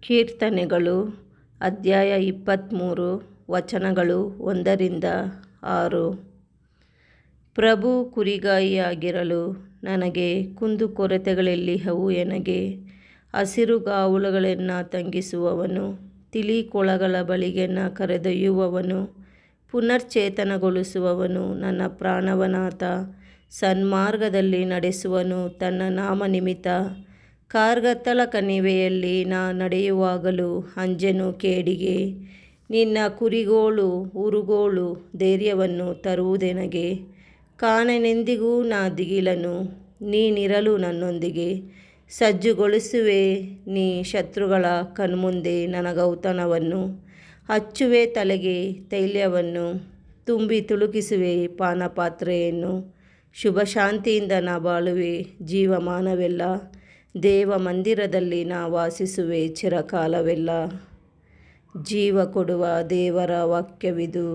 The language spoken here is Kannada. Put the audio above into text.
ಕೀರ್ತನೆಗಳು ಅಧ್ಯಾಯ 23 ವಚನಗಳು 1-6. ಪ್ರಭು ಕುರಿಗಾಯಿಯಾಗಿರಲು ನನಗೆ ಕುಂದುಕೊರತೆಗಳೆಲ್ಲಿಹವು ಎನಗೆ. ಹಸಿರುಗಾವಲುಗಳನ್ನ ತಂಗಿಸುವವನು, ತಿಳಿಕೊಳಗಳ ಬಳಿಗೆನ್ನ ಕರೆದೊಯ್ಯುವವನು, ಪುನಶ್ಚೇತನಗೊಳಿಸುವವನು ನನ್ನ ಪ್ರಾಣವನಾಥ. ಸನ್ಮಾರ್ಗದಲ್ಲಿ ನಡೆಸುವನು ತನ್ನ ನಾಮನಿಮಿತ್ತ. ಕಾರ್ಗತ್ತಲ ಕಣಿವೆಯಲ್ಲಿ ನಾ ನಡೆಯುವಾಗಲೂ ಅಂಜೆನು ಕೇಡಿಗೆ. ನಿನ್ನ ಕುರಿಗೋಳು ಉರುಗೋಳು ಧೈರ್ಯವನ್ನು ತರುವುದೆನಗೆ. ಕಾಣೆನೆಂದಿಗೂ ನಾ ದಿಗಿಲನು, ನೀನಿರಲು ನನ್ನೊಂದಿಗೆ. ಸಜ್ಜುಗೊಳಿಸುವೆ ನೀ ಶತ್ರುಗಳ ಕಣ್ಮುಂದೆ ನನಗೌತಣವನ್ನು. ಹಚ್ಚುವೆ ತಲೆಗೆ ತೈಲವನ್ನು, ತುಂಬಿ ತುಳುಕಿಸುವೆ ಪಾನಪಾತ್ರೆಯನ್ನು. ಶುಭಶಾಂತಿಯಿಂದ ನಾ ಬಾಳುವೆ ಜೀವಮಾನವೆಲ್ಲ. ದೇವ ಮಂದಿರದಲ್ಲಿ ನಾ ವಾಸಿಸುವೆ ಚಿರಕಾಲವೆಲ್ಲ. ಜೀವ ಕೊಡುವ ದೇವರ ವಾಕ್ಯವಿದು.